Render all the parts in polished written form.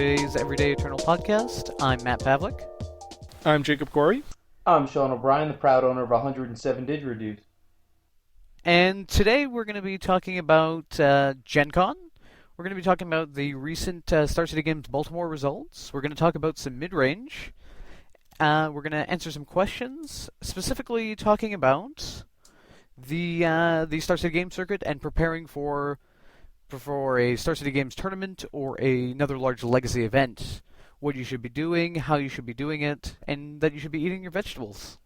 today's Everyday Eternal podcast. I'm Matt Pavlik. I'm Jacob Corey. I'm Sean O'Brien, the proud owner of 107 Didgeridoos. And today we're going to be talking about Gencon. We're going to be talking about the recent Star City Games Baltimore results. We're going to talk about some mid-range. We're going to answer some questions, specifically talking about the Star City Games circuit and preparing for a Star City Games tournament or another large legacy event. What you should be doing, how you should be doing it, and that you should be eating your vegetables.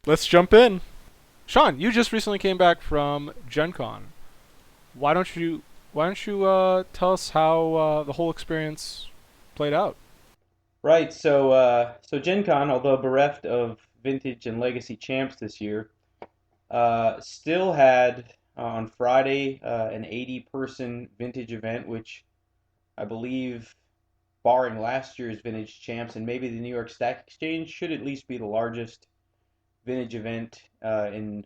Let's jump in. Sean, you just recently came back from Gencon. Why don't you tell us how the whole experience played out? Right, so Gen Con, although bereft of vintage and legacy champs this year, still had on Friday an 80-person vintage event, which I believe, barring last year's vintage champs and maybe the New York Stack Exchange, should at least be the largest vintage event in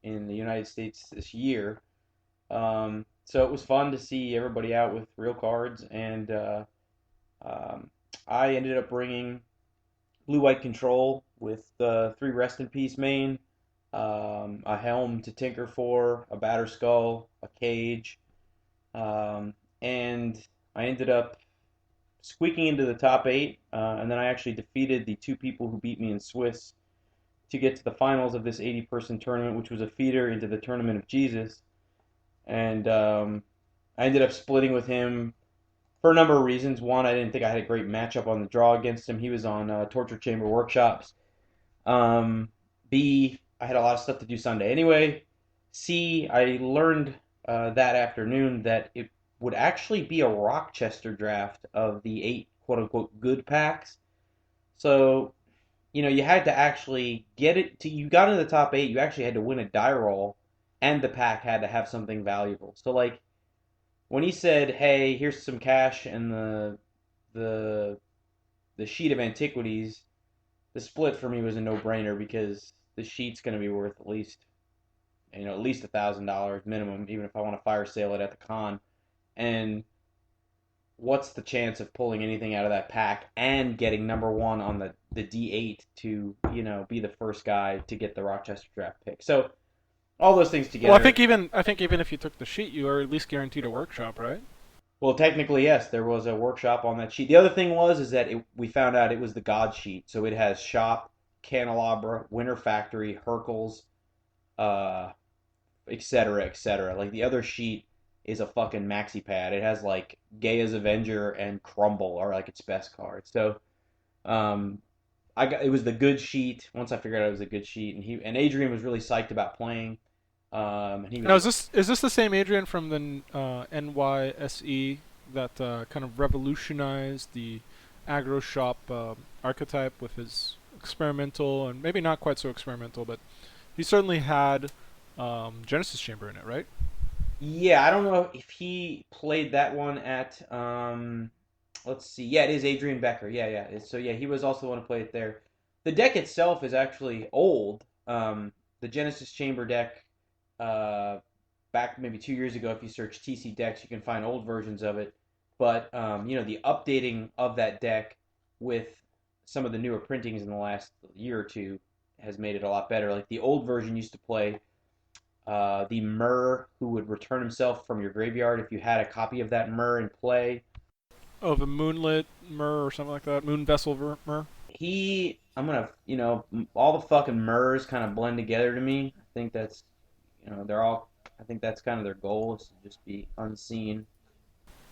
the United States this year. So it was fun to see everybody out with real cards, and I ended up bringing blue-white control with the 3 Rest in Peace main, a helm to tinker for, a batter skull, a cage, and I ended up squeaking into the top 8, and then I actually defeated the 2 people who beat me in Swiss to get to the finals of this 80-person tournament, which was a feeder into the Tournament of Jesus. And I ended up splitting with him for a number of reasons. One, I didn't think I had a great matchup on the draw against him. He was on Torture Chamber Workshops. B, I had a lot of stuff to do Sunday anyway. C, I learned that afternoon that it would actually be a Rochester draft of the 8 quote-unquote good packs. So, you had to actually get it to, you got into the top 8, you actually had to win a die roll, and the pack had to have something valuable. So, like, when he said, hey, here's some cash and the sheet of antiquities, the split for me was a no-brainer because the sheet's going to be worth at least $1,000 minimum, even if I want to fire sale it at the con. And what's the chance of pulling anything out of that pack and getting number 1 on the D8 to, be the first guy to get the Rochester draft pick? So all those things together. Well, I think even if you took the sheet, you are at least guaranteed a workshop, right? Well, technically, yes, there was a workshop on that sheet. The other thing is that we found out it was the God sheet, so it has shop, candelabra, Winter Factory, Hercules, etc., etc. Like the other sheet is a fucking maxi pad. It has like Gaia's Avenger and Crumble are like its best cards. So, it was the good sheet. Once I figured out it was a good sheet, and Adrian was really psyched about playing. And he was, Now, is this the same Adrian from the NYSE that kind of revolutionized the aggro shop archetype with his experimental and maybe not quite so experimental, but he certainly had Genesis Chamber in it, right? Yeah, I don't know if he played that one at let's see. Yeah, it is Adrian Becker. Yeah. So yeah, he was also the one who played it there. The deck itself is actually old. The Genesis Chamber deck, back maybe 2 years ago, if you search TC decks, you can find old versions of it. But the updating of that deck with some of the newer printings in the last year or two has made it a lot better. Like the old version used to play the Myrrh who would return himself from your graveyard if you had a copy of that Myrrh in play. Oh, the Moonlit Myrrh or something like that, Moon Vessel Myrrh. All the fucking Myrrhs kind of blend together to me. I think that's, I think that's kind of their goal, is to just be unseen.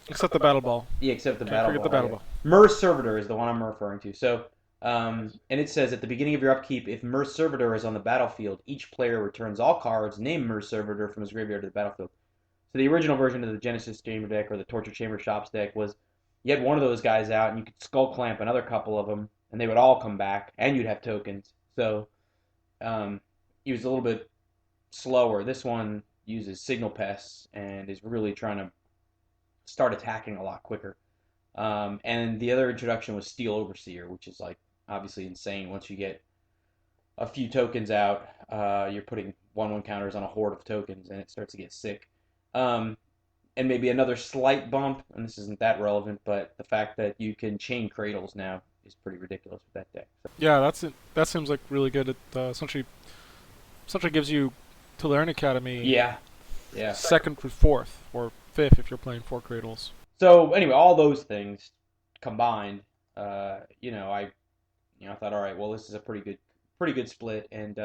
Except the Battle Ball. Yeah, except the Can't Battle forget Ball. the Battle Yeah. Ball. Myrrh Servitor is the one I'm referring to. So, and it says at the beginning of your upkeep, if Myrrh Servitor is on the battlefield, each player returns all cards named Myrrh Servitor from his graveyard to the battlefield. So the original version of the Genesis Chamber deck or the Torture Chamber Shops deck was you had one of those guys out and you could skull clamp another couple of them and they would all come back and you'd have tokens. So he was a little bit slower. This one uses Signal Pests and is really trying to start attacking a lot quicker. And the other introduction was Steel Overseer, which is like obviously insane. Once you get a few tokens out, you're putting 1/1 counters on a horde of tokens, and it starts to get sick. And maybe another slight bump, and this isn't that relevant, but the fact that you can chain cradles now is pretty ridiculous with that deck. So, Yeah, that's it. That seems like really good. It essentially gives you to learn Academy yeah, yeah. second or fourth or fifth if you're playing four cradles. So anyway, all those things combined, I I thought, all right, well, this is a pretty good split, and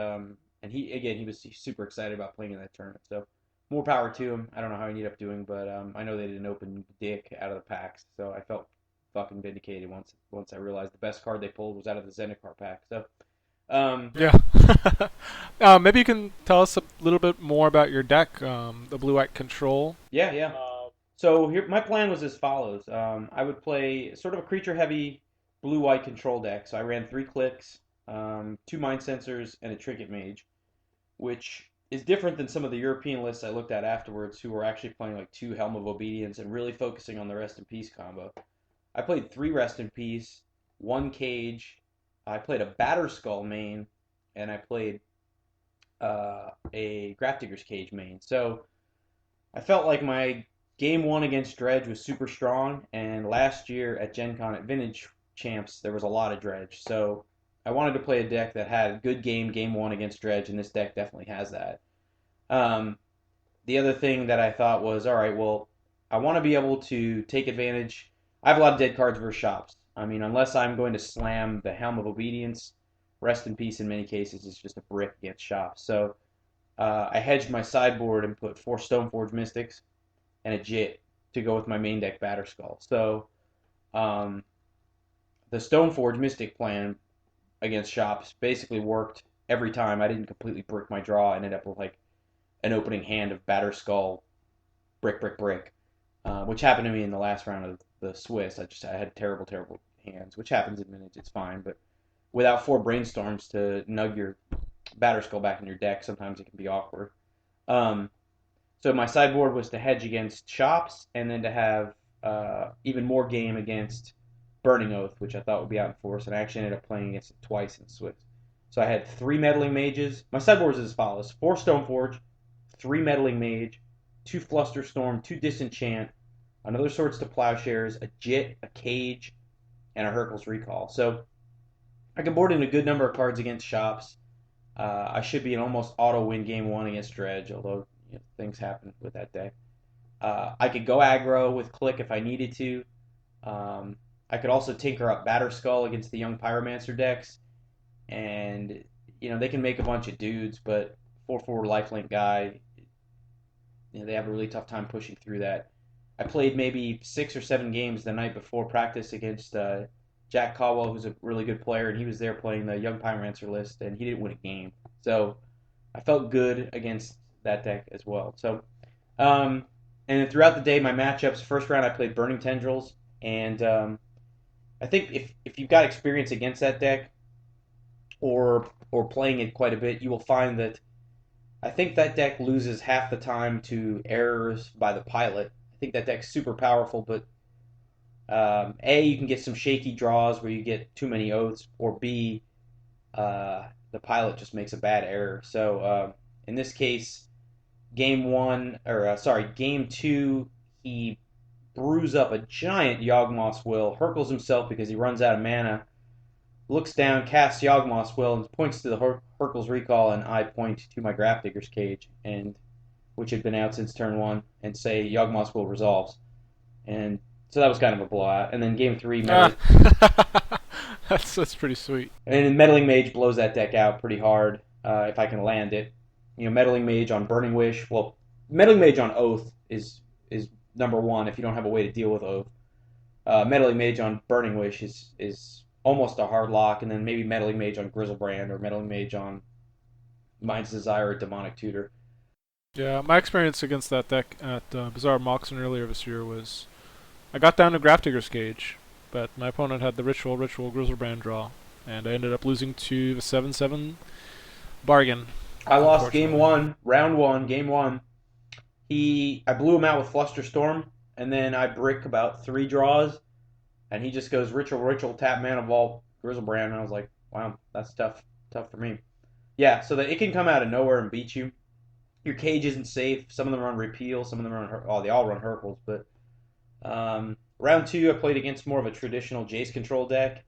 he was super excited about playing in that tournament. So more power to him. I don't know how he ended up doing, but I know they didn't open dick out of the packs, so I felt fucking vindicated once I realized the best card they pulled was out of the Zendikar pack. So Yeah. Maybe you can tell us a little bit more about your deck, the blue-white control. yeah, yeah. So here, my plan was as follows. I would play sort of a creature-heavy blue-white control deck. So I ran 3 clicks, 2 mind sensors, and a trinket mage, which is different than some of the European lists I looked at afterwards, who were actually playing like 2 Helm of Obedience and really focusing on the Rest in Peace combo. I played 3 Rest in Peace, 1 Cage. I played a Batterskull main, and I played a Grafdigger's Cage main. So I felt like my game one against Dredge was super strong, and last year at Gencon at Vintage Champs there was a lot of Dredge. So I wanted to play a deck that had a good game one against Dredge, and this deck definitely has that. Um, the other thing that I thought was, all right, well, I want to be able to take advantage. I have a lot of dead cards versus shops. I mean, unless I'm going to slam the Helm of Obedience, Rest in Peace in many cases is just a brick against shops. So I hedged my sideboard and put 4 Stoneforge Mystics and a Jit to go with my main deck Batterskull. So um, the Stoneforge Mystic plan against shops basically worked every time. I didn't completely brick my draw. I ended up with like an opening hand of Batterskull, brick, which happened to me in the last round of the Swiss. I had terrible hands, which happens in minutes. It's fine, but without 4 Brainstorms to nug your Batterskull back in your deck, sometimes it can be awkward. Um, so my sideboard was to hedge against shops, and then to have even more game against Burning Oath, which I thought would be out in force, and I actually ended up playing against it twice in Swiss. So I had 3 Meddling Mages. My sideboard was as follows: 4 Stoneforge, 3 Meddling Mage, 2 Flusterstorm, 2 Disenchant, another Swords to Plowshares, a Jit, a Cage, and a Hercules Recall. So I can board in a good number of cards against shops. I should be an almost auto win game one against Dredge, although things happen with that deck. I could go aggro with Click if I needed to. I could also tinker up Batterskull against the young Pyromancer decks, and they can make a bunch of dudes, but 4/4 lifelink guy, they have a really tough time pushing through that. I played maybe 6 or 7 games the night before practice against Jack Caldwell, who's a really good player, and he was there playing the Young Pyromancer list, and he didn't win a game. So I felt good against that deck as well. So, and then throughout the day, my matchups. First round, I played Burning Tendrils, and I think if you've got experience against that deck, or playing it quite a bit, you will find that I think that deck loses half the time to errors by the pilot. I think that deck's super powerful, but A, you can get some shaky draws where you get too many oaths, or B, the pilot just makes a bad error. So in this case, game two, he brews up a giant Yawgmoth's Will, Hercules himself because he runs out of mana, looks down, casts Yawgmoth's Will, and points to the Hercules Recall, and I point to my Grafdigger's Cage, which had been out since turn one, and say Yawgmoth's Will resolves. And so that was kind of a blowout. And then game three, That's pretty sweet. and then Meddling Mage blows that deck out pretty hard if I can land it. Meddling Mage on Burning Wish. Well, Meddling Mage on Oath is number one if you don't have a way to deal with Oath. Meddling Mage on Burning Wish is almost a hard lock, and then maybe Meddling Mage on Grizzlebrand or Meddling Mage on Mind's Desire or Demonic Tutor. Yeah, my experience against that deck at Bizarre Moxon earlier this year was I got down to Grafdigger's Cage, but my opponent had the Ritual Grizzlebrand draw, and I ended up losing to the 7/7 bargain. I lost game one, round one, game one. I blew him out with Flusterstorm, and then I brick about 3 draws, and he just goes Ritual, tap Mana Vault, Grizzlebrand, and I was like, wow, that's tough for me. Yeah, so that it can come out of nowhere and beat you. Your cage isn't safe. Some of them run repeal. Some of them run. Oh, they all run Hercles. But round two, I played against more of a traditional Jace control deck,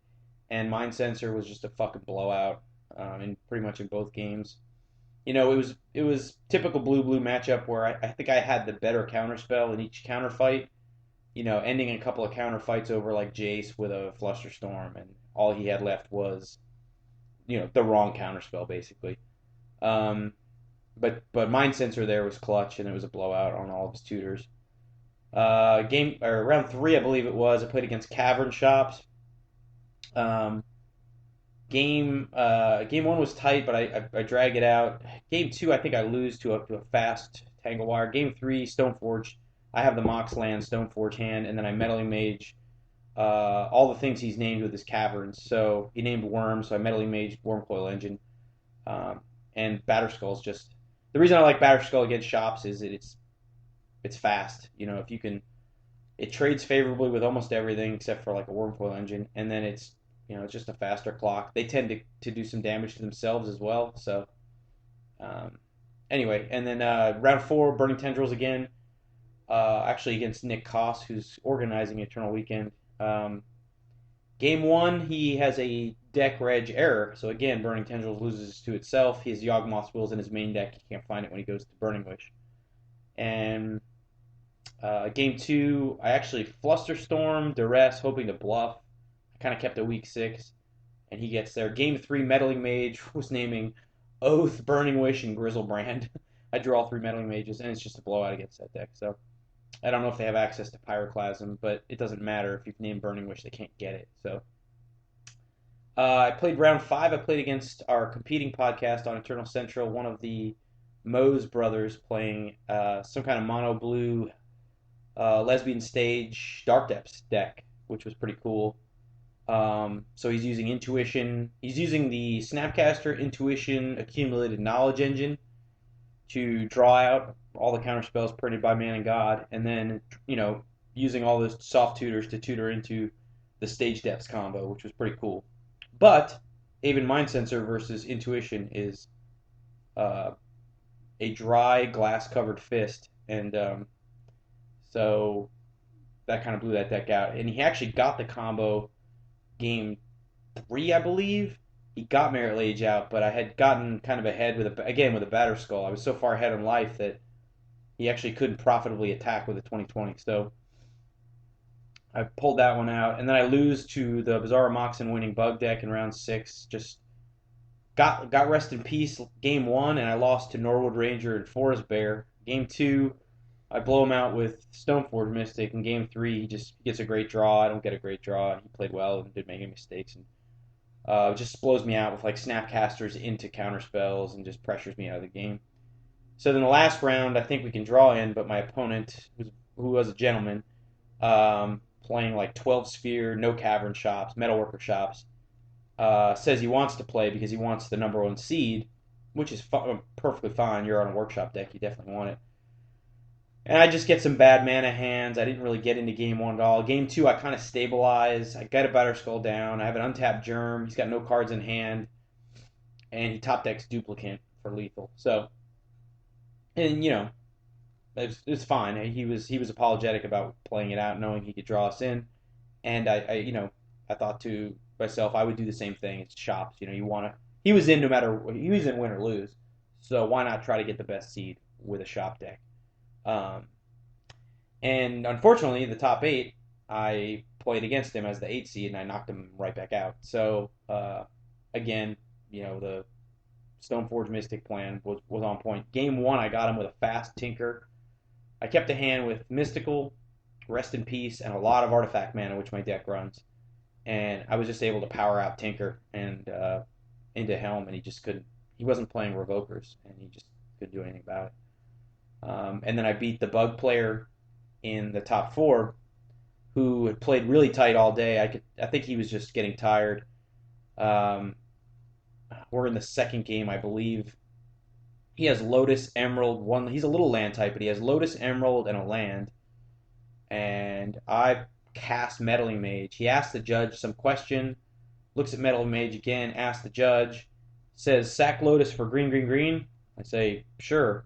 and Mind Sensor was just a fucking blowout in pretty much in both games. It was typical blue matchup where I think I had the better counterspell in each counter fight. Ending a couple of counter fights over like Jace with a Flusterstorm, and all he had left was the wrong counterspell basically. Um, but Mind Sensor there was clutch, and it was a blowout on all of his tutors. Game or round three, I believe it was. I played against Cavern Shops. Um, game one was tight, but I drag it out. Game two, I think I lose to a fast Tangle Wire. Game three, Stoneforge. I have the Mox Land Stoneforge hand, and then I Meddling Mage all the things he's named with his caverns. So he named Worm, so I Meddling Mage Wormcoil Engine. And Batterskull's just the reason I like Batterskull against Shops is that it's fast. If you can, it trades favorably with almost everything except for like a Wormcoil Engine, and then it's just a faster clock. They tend to do some damage to themselves as well. So anyway, and then round four, Burning Tendrils again. Actually against Nick Koss, who's organizing Eternal Weekend. Game one, he has a deck reg error. So again, Burning Tendrils loses to itself. He has Yawgmoth's Wills in his main deck. He can't find it when he goes to Burning Wish. And game two, I actually Flusterstorm, Duress, hoping to bluff. I kind of kept a weak six, and he gets there. Game three, Meddling Mage was naming Oath, Burning Wish, and Grizzlebrand. I drew all three Meddling Mages, and it's just a blowout against that deck. So I don't know if they have access to Pyroclasm, but it doesn't matter. If you've named Burning Wish, they can't get it. So I played round five. I played against our competing podcast on Eternal Central, one of the Mose brothers playing some kind of mono blue lesbian stage Dark Depths deck, which was pretty cool. So he's using Intuition. He's using the Snapcaster Intuition Accumulated Knowledge Engine to draw out all the counter spells printed by Man and God, and then using all those soft tutors to tutor into the Stage Depths combo, which was pretty cool. But Aven Mind Sensor versus Intuition is a dry glass covered fist, and so that kind of blew that deck out. And he actually got the combo game three, I believe. He got Merit Lage out, but I had gotten kind of ahead with a Batterskull. I was so far ahead in life that he actually couldn't profitably attack with a 2020. So I pulled that one out, and then I lose to the Bizarre Moxen winning bug deck in round six. Just got rest in peace game one, and I lost to Norwood Ranger and Forest Bear. Game two, I blow him out with Stoneforge Mystic. In game three, he just gets a great draw. I don't get a great draw. He played well and didn't make any mistakes, and just blows me out with like Snapcasters into counterspells and just pressures me out of the game. So then the last round, I think we can draw in, but my opponent, who was a gentleman, playing like 12 Sphere, no Cavern Shops, Metalworker Shops, says he wants to play because he wants the number one seed, which is perfectly fine. You're on a workshop deck, you definitely want it. And I just get some bad mana hands. I didn't really get into game one at all. Game two, I kind of stabilize. I get a Batterskull down. I have an untapped Germ. He's got no cards in hand. And he top decks Duplicant for lethal. So, and it's fine. He was apologetic about playing it out, knowing he could draw us in. And I thought to myself, I would do the same thing. It's Shops. You want to. He was in win or lose. So why not try to get the best seed with a shop deck? And unfortunately, the top eight, I played against him as the 8 seed, and I knocked him right back out. So, again, the Stoneforge Mystic plan was on point. Game one, I got him with a fast Tinker. I kept a hand with Mystical, Rest in Peace, and a lot of Artifact mana, which my deck runs. And I was just able to power out Tinker and into Helm, and he just couldn't. He wasn't playing Revokers, and he just couldn't do anything about it. And then I beat the Bug player in the top four, who had played really tight all day. I think he was just getting tired. We're in the second game, I believe. He has Lotus, Emerald, one. He's a little land type, but he has Lotus, Emerald, and a land. And I cast Meddling Mage. He asks the judge some question, looks at Meddling Mage again, asks the judge, says, sack Lotus for green, green, green. I say, sure.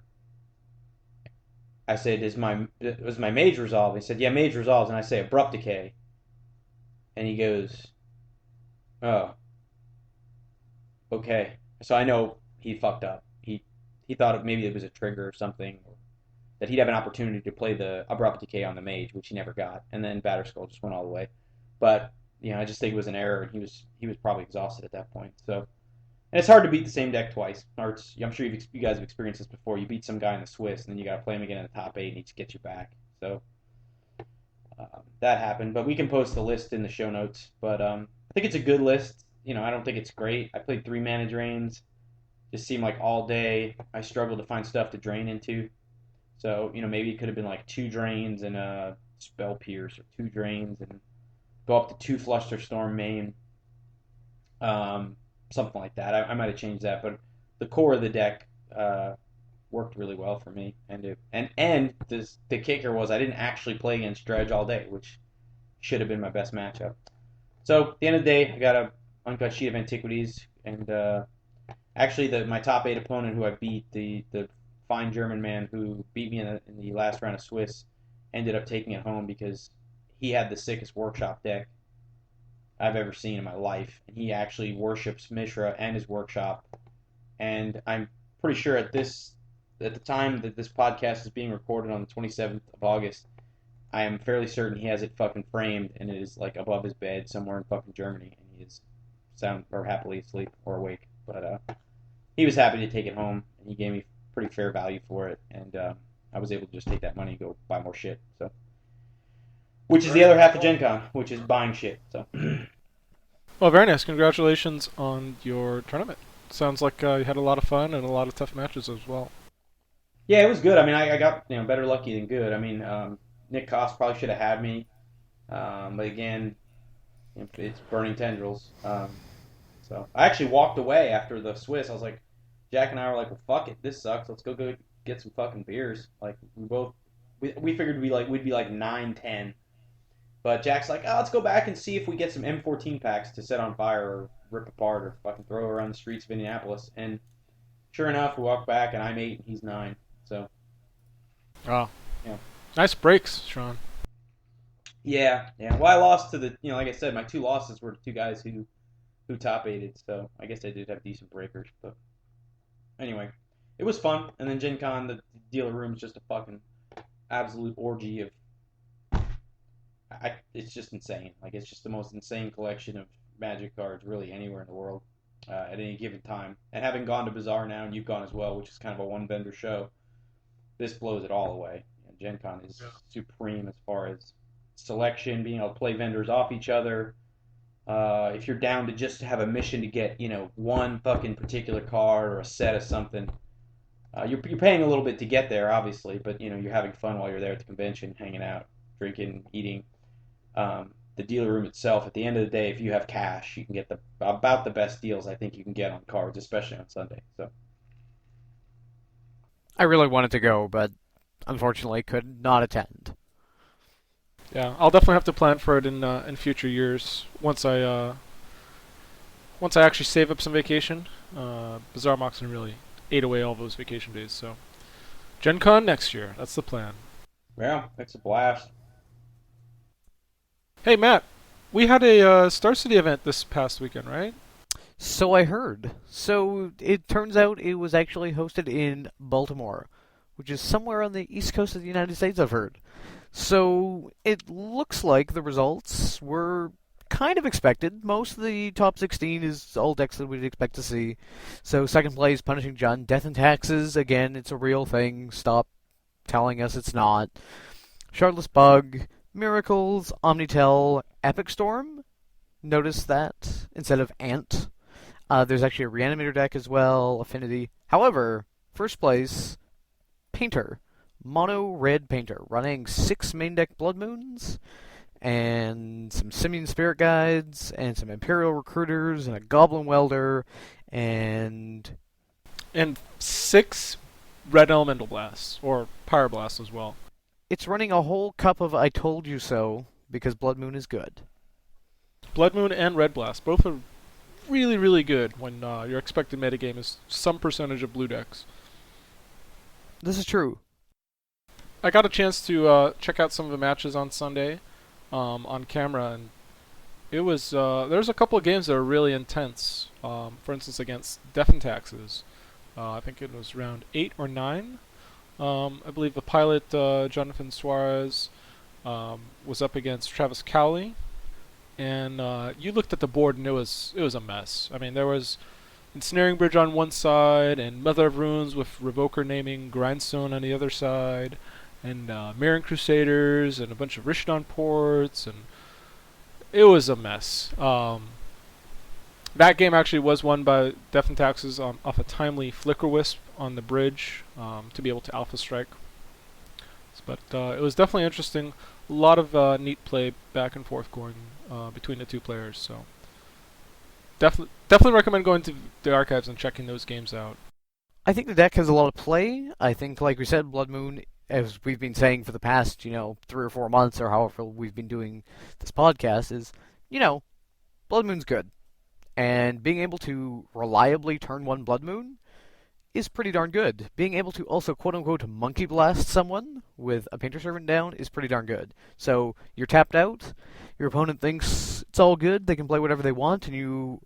I said, was my mage resolve? He said, yeah, mage resolves. And I say abrupt decay. And he goes, oh, okay. So I know he fucked up. He thought maybe it was a trigger or something, or that he'd have an opportunity to play the abrupt decay on the mage, which he never got. And then Batterskull just went all the way. But I just think it was an error, and he was probably exhausted at that point. So, and it's hard to beat the same deck twice. Or I'm sure you guys have experienced this before. You beat some guy in the Swiss, and then you got to play him again in the top 8, and he just gets you back. So that happened. But we can post the list in the show notes. But I think it's a good list. I don't think it's great. I played 3 mana drains. Just seemed like all day I struggled to find stuff to drain into. So maybe it could have been like 2 drains and a spell pierce, or 2 drains and go up to 2 Flusterstorm main. Something like that. I might have changed that, but the core of the deck worked really well for me. And the kicker was I didn't actually play against Dredge all day, which should have been my best matchup. So at the end of the day, I got a uncut sheet of Antiquities, and actually my top 8 opponent who I beat, the fine German man who beat me in the last round of Swiss, ended up taking it home because he had the sickest workshop deck I've ever seen in my life. And he actually worships Mishra and his workshop. And I'm pretty sure at the time that this podcast is being recorded on the 27th of August, I am fairly certain he has it fucking framed and it is like above his bed somewhere in fucking Germany, and he is sound or happily asleep or awake. But he was happy to take it home, and he gave me pretty fair value for it, and I was able to just take that money and go buy more shit. So, which is the other half of Gencon, which is buying shit. So, Well, very nice. Congratulations on your tournament. Sounds like you had a lot of fun and a lot of tough matches as well. yeah, it was good. I mean, I got better lucky than good. I mean, Nick Koss probably should have had me, but again, it's burning tendrils. So I actually walked away after the Swiss. I was like, Jack and I were like, well, fuck it, this sucks. Let's go get some fucking beers. Like we figured we'd be like 9-10. But Jack's like, oh, let's go back and see if we get some M14 packs to set on fire or rip apart or fucking throw around the streets of Indianapolis. And sure enough, we walk back and I'm 8 and he's 9. So, Oh, yeah. Nice breaks, Sean. Yeah. Well, I lost to like I said, my 2 losses were to 2 guys who top 8'd. So I guess I did have decent breakers. But anyway, it was fun. And then Gen Con, the dealer room is just a fucking absolute orgy of. It's just insane. Like, it's just the most insane collection of Magic cards really anywhere in the world at any given time. And having gone to Bazaar now, and you've gone as well, which is kind of a one-vendor show, this blows it all away. And Gen Con is supreme as far as selection, being able to play vendors off each other. If you're down to just have a mission to get, one fucking particular card or a set of something, you're paying a little bit to get there, obviously, but, you're having fun while you're there at the convention, hanging out, drinking, eating. The dealer room itself, at the end of the day, if you have cash, you can get about the best deals I think you can get on cards, especially on Sunday. So I really wanted to go, but unfortunately could not attend. Yeah, I'll definitely have to plan for it in future years once I actually save up some vacation. Bazaar Moxon really ate away all those vacation days, so Gen Con next year. That's the plan. yeah, it's a blast. Hey, Matt, we had a Star City event this past weekend, right? So I heard. So it turns out it was actually hosted in Baltimore, which is somewhere on the east coast of the United States, I've heard. So it looks like the results were kind of expected. Most of the top 16 is all decks that we'd expect to see. So second place, Punishing Jund, Death and Taxes. Again, it's a real thing. Stop telling us it's not. Shardless Bug, Miracles, Omnitel, Epic Storm. Notice that instead of Ant. There's actually a Reanimator deck as well, Affinity. However, first place, Painter. Mono Red Painter, running 6 main deck Blood Moons, and some Simian Spirit Guides, and some Imperial Recruiters, and a Goblin Welder, and 6 Red Elemental Blasts, or Pyroblast as well. It's running a whole cup of I Told You So, because Blood Moon is good. Blood Moon and Red Blast, both are really, really good when your expected metagame is some percentage of blue decks. This is true. I got a chance to check out some of the matches on Sunday on camera, and it was there's a couple of games that were really intense. For instance, against Death and Taxes, I think it was round 8 or 9. I believe the pilot Jonathan Suarez was up against Travis Cowley, and you looked at the board and it was a mess. I mean, there was Ensnaring Bridge on one side, and Mother of Runes with Revoker naming Grindstone on the other side, and Mirren Crusaders, and a bunch of Rishdon ports, and it was a mess. That game actually was won by Death and Taxes off a timely Flicker Wisp on the bridge to be able to Alpha Strike. But it was definitely interesting. A lot of neat play back and forth going between the two players. So definitely recommend going to the archives and checking those games out. I think the deck has a lot of play. I think, like we said, Blood Moon, as we've been saying for the past, 3 or 4 months or however we've been doing this podcast, is, Blood Moon's good. And being able to reliably turn one Blood Moon is pretty darn good. Being able to also quote-unquote monkey blast someone with a Painter Servant down is pretty darn good. So you're tapped out, your opponent thinks it's all good, they can play whatever they want, and you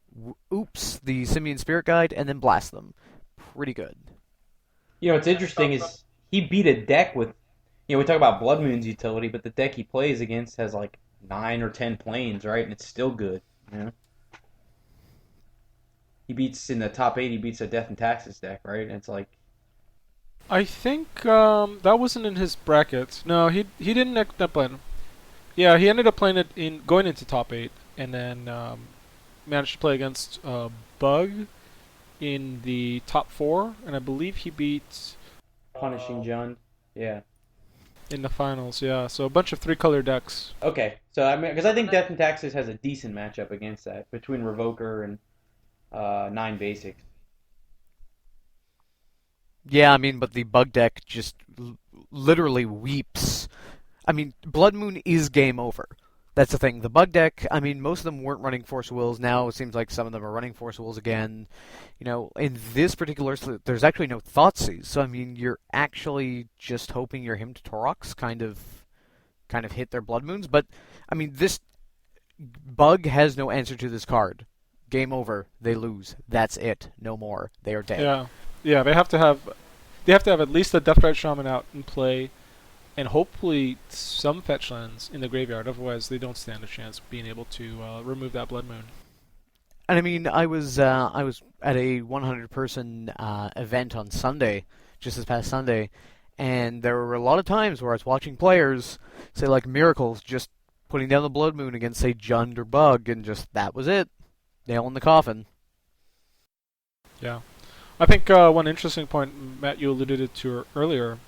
oops the Simian Spirit Guide and then blast them. Pretty good. What's interesting is he beat a deck with, we talk about Blood Moon's utility, but the deck he plays against has like 9 or 10 planes, right? And it's still good, He beats in the top 8. He beats a Death and Taxes deck, right? And it's like, I think that wasn't in his bracket. No, he didn't end up playing. Yeah, he ended up playing it in going into top 8, and then managed to play against Bug in the top 4, and I believe he beat Punishing Jund. Yeah. in the finals. Yeah, so a bunch of 3-color decks. Okay, so I mean, because I think Death and Taxes has a decent matchup against that between Revoker and 9 basics. Yeah, I mean, but the bug deck just literally weeps. I mean, Blood Moon is game over. That's the thing. The bug deck, I mean, most of them weren't running Force Wills. Now it seems like some of them are running Force Wills again. In this particular, there's actually no Thoughtseize. So, I mean, you're actually just hoping your Hymn to Torox kind of hit their Blood Moons. But, I mean, this bug has no answer to this card. Game over. They lose. That's it. No more. They are dead. Yeah. They have to have at least a Deathrite Shaman out in play, and hopefully some fetch lands in the graveyard. Otherwise, they don't stand a chance being able to remove that Blood Moon. And I mean, I was at a 100-person event on Sunday, just this past Sunday, and there were a lot of times where I was watching players say like Miracles just putting down the Blood Moon against say Jund or Bug, and just that was it, nail in the coffin. Yeah. I think one interesting point, Matt, you alluded to earlier,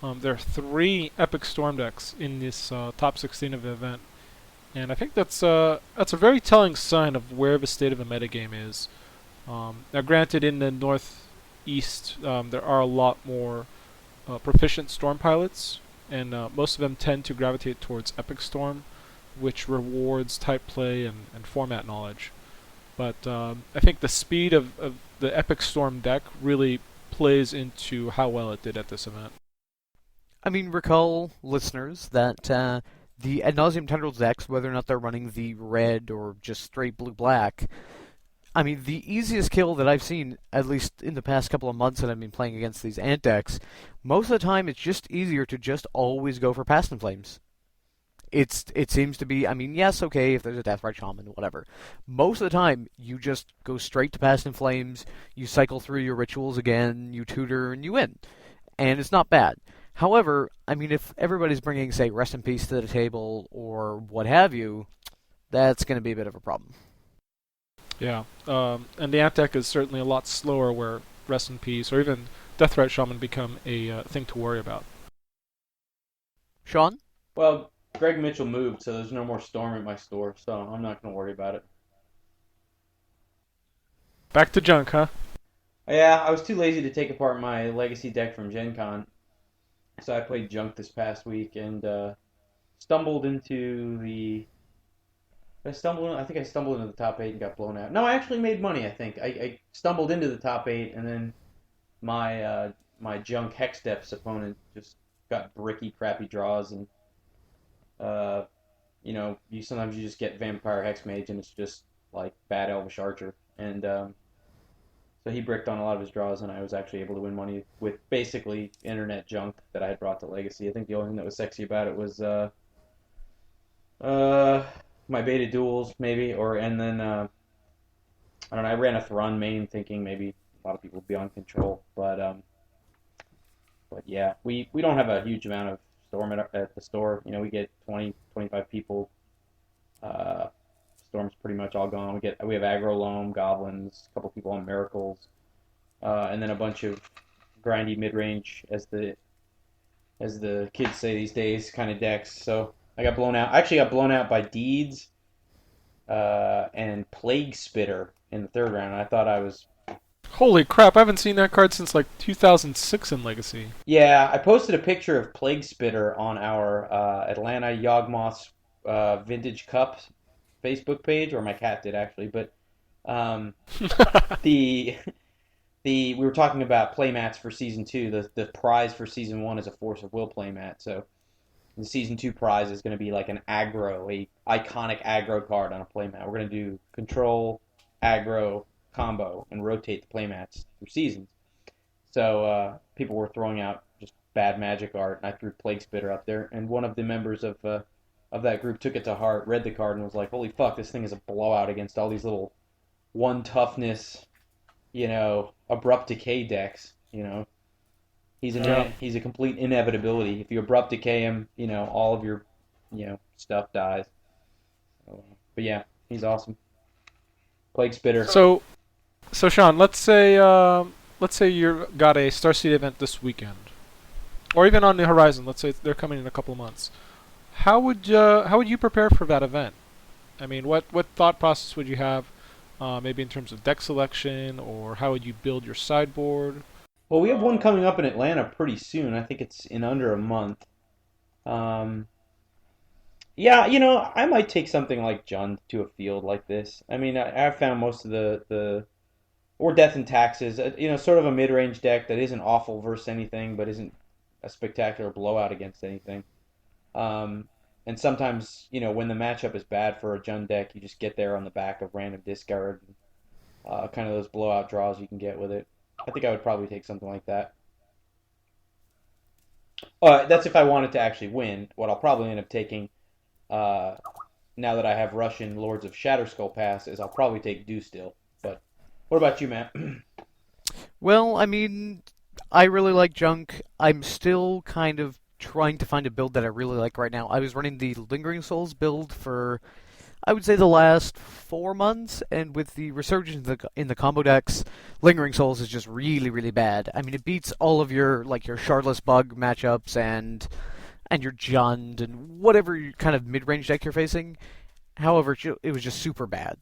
there are 3 Epic Storm decks in this top 16 of the event, and I think that's a very telling sign of where the state of the metagame is. Now, granted, in the Northeast, there are a lot more proficient Storm pilots, and most of them tend to gravitate towards Epic Storm, which rewards type play and format knowledge. But I think the speed of the Epic Storm deck really plays into how well it did at this event. I mean, recall, listeners, that the Ad Nauseam Tendrils decks, whether or not they're running the red or just straight blue-black, I mean, the easiest kill that I've seen, at least in the past couple of months that I've been playing against these Ant decks, most of the time it's just easier to just always go for Past in Flames. It seems to be, I mean, yes, okay, if there's a Deathrite Shaman, whatever. Most of the time, you just go straight to Past in Flames, you cycle through your rituals again, you tutor, and you win. And it's not bad. However, I mean, if everybody's bringing, say, Rest in Peace to the table or what have you, that's going to be a bit of a problem. Yeah, and the Ant deck is certainly a lot slower where Rest in Peace or even Deathrite Shaman become a thing to worry about. Sean? Well, Greg Mitchell moved, so there's no more Storm at my store, so I'm not going to worry about it. Back to junk, huh? Yeah, I was too lazy to take apart my Legacy deck from Gencon, so I played Junk this past week and stumbled into the. I think I stumbled into the top 8 and got blown out. No, I actually made money. I think I stumbled into the top 8, and then my Junk Hex Depths opponent just got bricky, crappy draws, and uh, you sometimes you just get Vampire Hexmage, and it's just like bad Elvish Archer, and so he bricked on a lot of his draws, and I was actually able to win money with basically internet junk that I had brought to Legacy. I think the only thing that was sexy about it was uh, my beta duels maybe, or and then I don't know. I ran a Thrawn main thinking maybe a lot of people would be on control, but yeah, we don't have a huge amount of storm at the store. We get 20, 25 people. Uh, Storm's pretty much all gone. We have aggro loam, goblins, a couple people on miracles, and then a bunch of grindy mid range as the kids say these days kind of decks. So I got blown out. I actually got blown out by Deeds and Plague Spitter in the third round. I thought I was. Holy crap! I haven't seen that card since like 2006 in Legacy. Yeah, I posted a picture of Plague Spitter on our Atlanta Yawgmoth's Vintage Cup Facebook page, or my cat did actually. But um, the we were talking about playmats for season two. The prize for season one is a Force of Will playmat. So the season two prize is going to be like a iconic aggro card on a playmat. We're going to do control, aggro, combo, and rotate the playmats through seasons. So people were throwing out just bad magic art, and I threw Plague Spitter up there. And one of the members of that group took it to heart, read the card, and was like, "Holy fuck, this thing is a blowout against all these little one toughness, abrupt decay decks." He's a complete inevitability. If you abrupt decay him, all of your stuff dies. But yeah, he's awesome. Plague Spitter. So Sean, let's say you got a Starseed event this weekend, or even on the horizon. Let's say they're coming in a couple of months. How would you prepare for that event? I mean, what thought process would you have, maybe in terms of deck selection, or how would you build your sideboard? Well, we have one coming up in Atlanta pretty soon. I think it's in under a month. Um, yeah, I might take something like Jund to a field like this. I mean, I've found most of the or Death and Taxes, sort of a mid-range deck that isn't awful versus anything, but isn't a spectacular blowout against anything. Um, and sometimes, when the matchup is bad for a Jund deck, you just get there on the back of random discard, kind of those blowout draws you can get with it. I think I would probably take something like that. That's if I wanted to actually win. What I'll probably end up taking, uh, now that I have Russian Lords of Shatterskull Pass, is I'll probably take Do Still. But what about you, Matt? Well, I mean, I really like junk. I'm still kind of trying to find a build that I really like right now. I was running the Lingering Souls build for, I would say, the last 4 months, and with the resurgence in the combo decks, Lingering Souls is just really, really bad. I mean, it beats all of your Shardless Bug matchups and your Jund and whatever kind of mid-range deck you're facing. However, it was just super bad.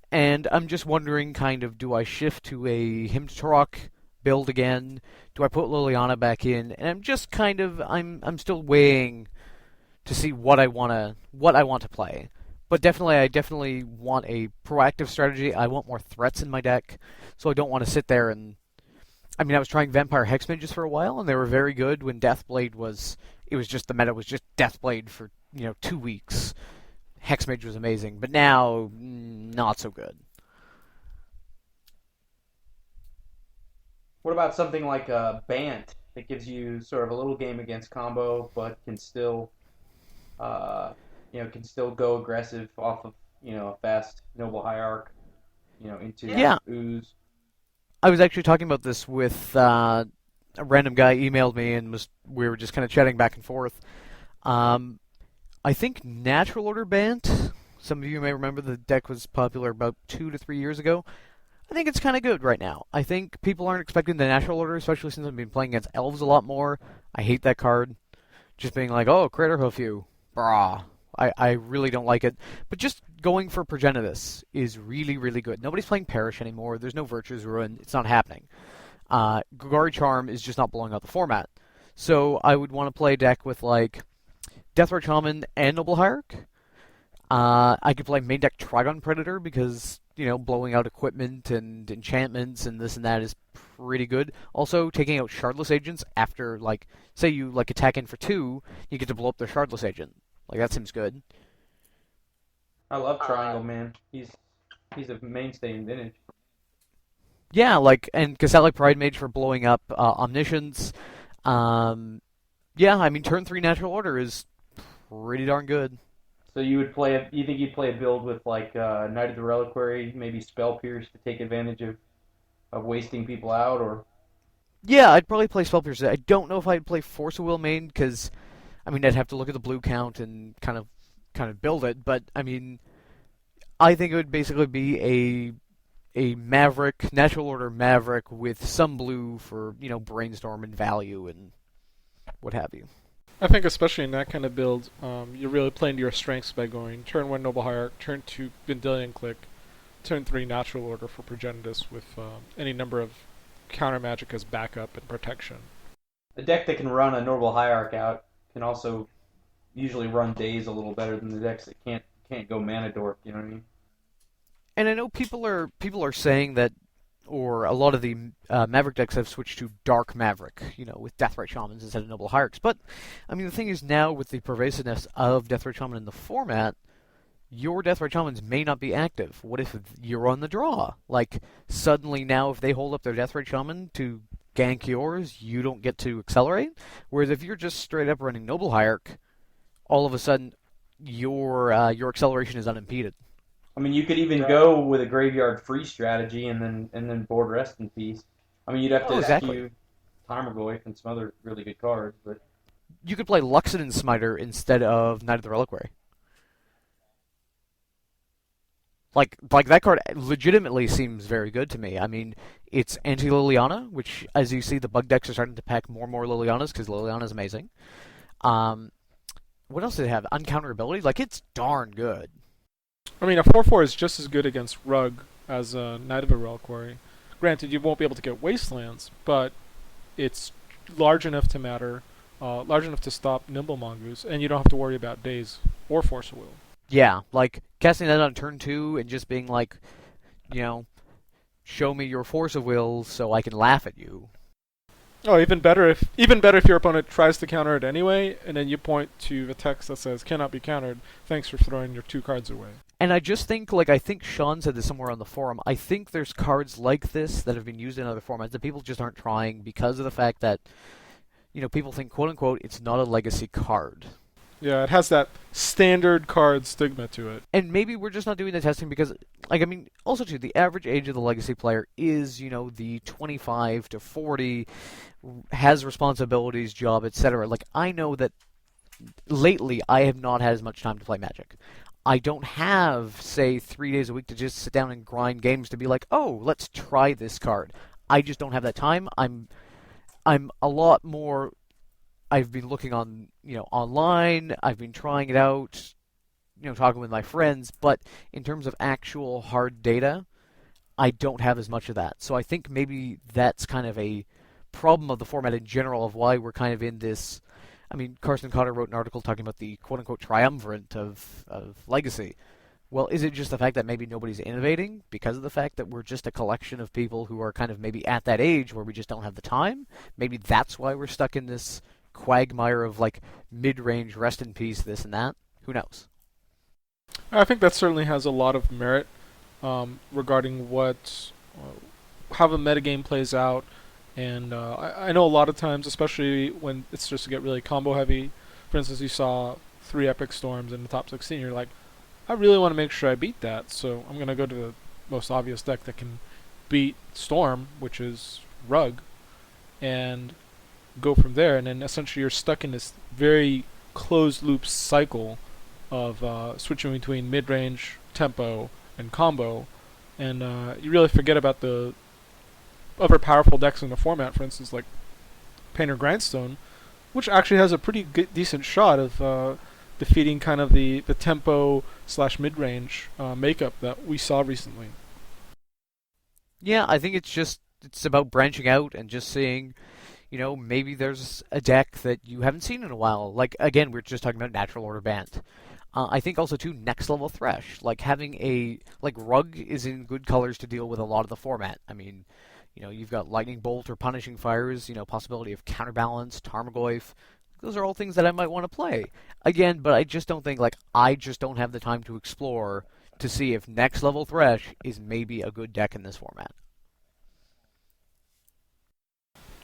And I'm just wondering, kind of, do I shift to a Hymn to Turok build again? Do I put Liliana back in? And I'm just kind of, I'm still weighing to see what I want to play. But I definitely want a proactive strategy. I want more threats in my deck, so I don't want to sit there and. I mean, I was trying Vampire Hexmages for a while, and they were very good when Deathblade was. It was just the meta was just Deathblade for 2 weeks. Hexmage was amazing, but now not so good. What about something like a Bant that gives you sort of a little game against combo, but can still go aggressive off of a fast noble hierarch, into Yeah, ooze. I was actually talking about this with a random guy emailed me and we were just kind of chatting back and forth. Um, I think Natural Order Bant. Some of you may remember the deck was popular about 2 to 3 years ago. I think it's kind of good right now. I think people aren't expecting the Natural Order, especially since I've been playing against elves a lot more. I hate that card. Just being like, oh, Crater Hoof you. Brah. I really don't like it. But just going for Progenitus is really, really good. Nobody's playing Perish anymore. There's no Virtue's Ruin. It's not happening. Golgari Charm is just not blowing out the format. So I would want to play a deck with, like, Deathwatch Shaman and Noble Hierarch. I could play main deck Trigon Predator because, blowing out equipment and enchantments and this and that is pretty good. Also, taking out shardless agents after, like, say you like attack in for 2, you get to blow up their shardless agent. Like, that seems good. I love Triangle Man. He's a mainstay in Vintage. Yeah, like, and Casellic Pride Mage for blowing up Omniscience. Um, yeah, I mean, turn 3 Natural Order is pretty darn good. So you think you'd play a build with like Knight of the Reliquary, maybe Spell Pierce to take advantage of wasting people out, or Yeah, I'd probably play Spell Piercer. I don't know if I'd play Force of Will main, because, I mean, I'd have to look at the blue count and kind of build it, but, I mean, I think it would basically be a Maverick, Natural Order Maverick with some blue for, brainstorm and value and what have you. I think especially in that kind of build, you're really playing to your strengths by going turn 1 Noble Hierarch, turn 2 Vendilion Click, turn 3 Natural Order for Progenitus with any number of counter magic as backup and protection. a deck that can run a Noble Hierarch out can also usually run Daze a little better than the decks that can't go Mana Dork. You know what I mean? And I know people are saying that, or a lot of the Maverick decks have switched to Dark Maverick, with Deathrite Shamans instead of Noble Hierarchs. But, I mean, the thing is now with the pervasiveness of Deathrite Shaman in the format, your Deathrite Shamans may not be active. What if you're on the draw? Like, suddenly now if they hold up their Deathrite Shaman to gank yours, you don't get to accelerate? Whereas if you're just straight up running Noble Hierarch, all of a sudden your acceleration is unimpeded. I mean, you could even go with a graveyard free strategy and then board Rest in Peace. I mean, you'd have to Oh, exactly. skew Tarmogoyf and some other really good cards, but You could play Luxodon Smiter instead of Knight of the Reliquary. Like that card legitimately seems very good to me. I mean, it's anti-Liliana, which, as you see, the bug decks are starting to pack more and more Lilianas because Liliana's amazing. What else did it have? Uncounterability? Like, it's darn good. I mean, a 4/4 is just as good against Rug as a Knight of a Reliquary. Granted, you won't be able to get Wastelands, but it's large enough to matter, large enough to stop Nimble Mongoose, and you don't have to worry about Daze or Force of Will. Yeah, like, casting that on turn 2 and just being like, show me your force of will so I can laugh at you. Oh, even better if your opponent tries to counter it anyway, and then you point to the text that says "cannot be countered." Thanks for throwing your 2 cards away. And I just think, I think Sean said this somewhere on the forum, I think there's cards like this that have been used in other formats that people just aren't trying because of the fact that, people think, quote-unquote, it's not a legacy card. Yeah, it has that standard card stigma to it. And maybe we're just not doing the testing because, also too, the average age of the legacy player is, the 25 to 40, has responsibilities, job, etc. Like, I know that lately I have not had as much time to play Magic. I don't have, say, 3 days a week to just sit down and grind games to be like, oh, let's try this card. I just don't have that time. I'm a lot more. I've been looking on, online. I've been trying it out, talking with my friends. But in terms of actual hard data, I don't have as much of that. So I think maybe that's kind of a problem of the format in general of why we're kind of in this. I mean, Carson Cotter wrote an article talking about the quote-unquote triumvirate of Legacy. Well, is it just the fact that maybe nobody's innovating because of the fact that we're just a collection of people who are kind of maybe at that age where we just don't have the time? Maybe that's why we're stuck in this quagmire of, mid-range Rest in Peace, this and that? Who knows? I think that certainly has a lot of merit regarding how the metagame plays out. And I know a lot of times, especially when it starts to get really combo heavy, for instance, you saw 3 Epic Storms in the top 16, you're like, I really want to make sure I beat that, so I'm going to go to the most obvious deck that can beat Storm, which is Rug, and go from there. And then essentially you're stuck in this very closed loop cycle of switching between mid-range, tempo, and combo, and you really forget about the other powerful decks in the format, for instance, like Painter Grindstone, which actually has a pretty decent shot of defeating kind of the tempo / mid-range makeup that we saw recently. Yeah, I think it's about branching out and just seeing, maybe there's a deck that you haven't seen in a while. Like, again, we're just talking about Natural Order Bant. I think also, too, next level Thresh. Like, having Rug is in good colors to deal with a lot of the format. I mean, You've got lightning bolt or punishing fires. Possibility of counterbalance, Tarmogoyf. Those are all things that I might want to play. Again, but I just don't think, I just don't have the time to explore to see if next level Thresh is maybe a good deck in this format.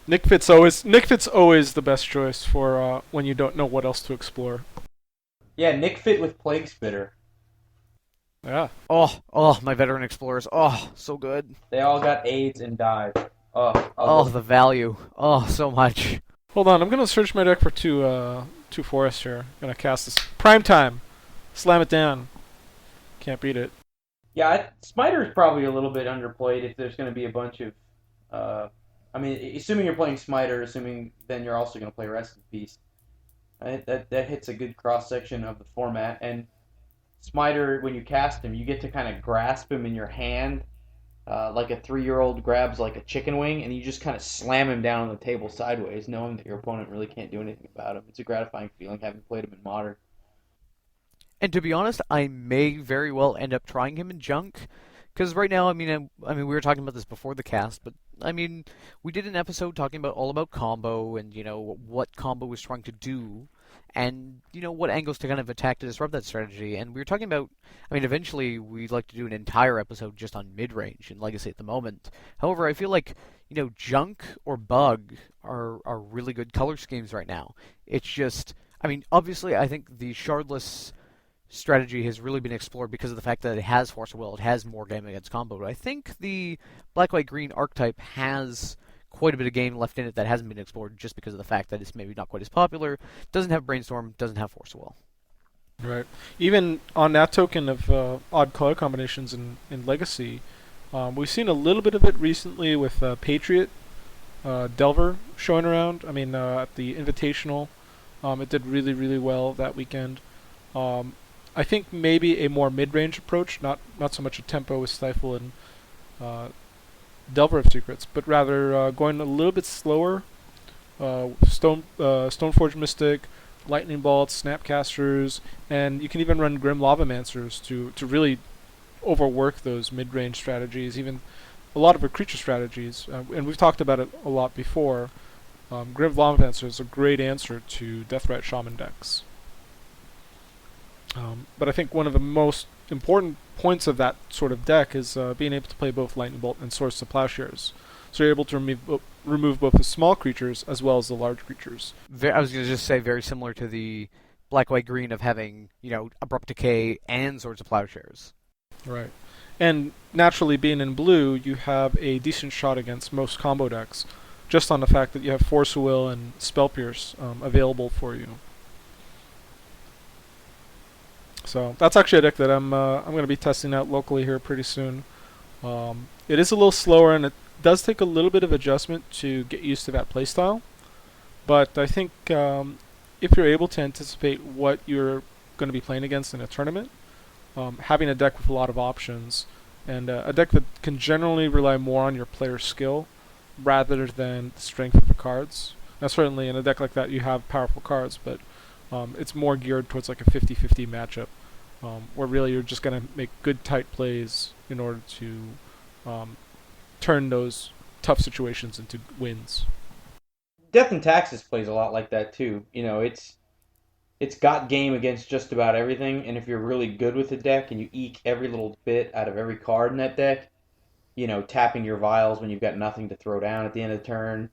Nick Fit's always the best choice for when you don't know what else to explore. Yeah, Nick Fit with Plague Spitter. Yeah. Oh, my veteran explorers. Oh, so good. They all got AIDS and died. Oh, the value. Oh, so much. Hold on, I'm gonna search my deck for two forests here. Gonna cast this prime time. Slam it down. Can't beat it. Yeah, Smiter is probably a little bit underplayed if there's going to be a bunch of. I mean, assuming you're playing Smiter, assuming then you're also going to play Rest in Peace. That hits a good cross section of the format. And Smiter, when you cast him, you get to kind of grasp him in your hand, like a 3-year-old grabs like a chicken wing, and you just kind of slam him down on the table sideways, knowing that your opponent really can't do anything about him. It's a gratifying feeling having played him in Modern. And to be honest, I may very well end up trying him in Junk, because right now, I mean, we were talking about this before the cast, but I mean, we did an episode talking about all about combo and what combo was trying to do, and what angles to kind of attack to disrupt that strategy. And we were talking about, I mean, eventually we'd like to do an entire episode just on mid range and Legacy at the moment. However, I feel like Junk or Bug are really good color schemes right now. It's just, I mean, obviously, I think the shardless strategy has really been explored because of the fact that it has Force of Will, it has more game against combo. But I think the black-white-green archetype has quite a bit of game left in it that hasn't been explored just because of the fact that it's maybe not quite as popular, doesn't have Brainstorm, doesn't have Force of Will. Right. Even on that token of odd color combinations in Legacy, we've seen a little bit of it recently with Patriot Delver showing around. I mean, at the Invitational, it did really, really well that weekend. I think maybe a more mid-range approach, not so much a tempo with Stifle and Delver of Secrets, but rather going a little bit slower. Stoneforge Mystic, Lightning Bolts, Snapcasters, and you can even run Grim Lavamancers to really overwork those mid-range strategies, even a lot of the creature strategies. And we've talked about it a lot before. Grim Lavamancer is a great answer to Deathrat Shaman decks. But I think one of the most important points of that sort of deck is being able to play both Lightning Bolt and Swords to Plowshares. So you're able to remove both the small creatures as well as the large creatures. I was going to just say very similar to the black-white-green of having, Abrupt Decay and Swords of Plowshares. Right. And naturally, being in blue, you have a decent shot against most combo decks, just on the fact that you have Force of Will and Spell Pierce available for you. So that's actually a deck that I'm going to be testing out locally here pretty soon. It is a little slower, and it does take a little bit of adjustment to get used to that playstyle. But I think if you're able to anticipate what you're going to be playing against in a tournament, having a deck with a lot of options, and a deck that can generally rely more on your player skill rather than the strength of the cards. Now certainly in a deck like that you have powerful cards, but it's more geared towards like a 50-50 matchup, where really you're just going to make good tight plays in order to turn those tough situations into wins. Death and Taxes plays a lot like that too. It's got game against just about everything, and if you're really good with the deck and you eke every little bit out of every card in that deck, tapping your vials when you've got nothing to throw down at the end of the turn,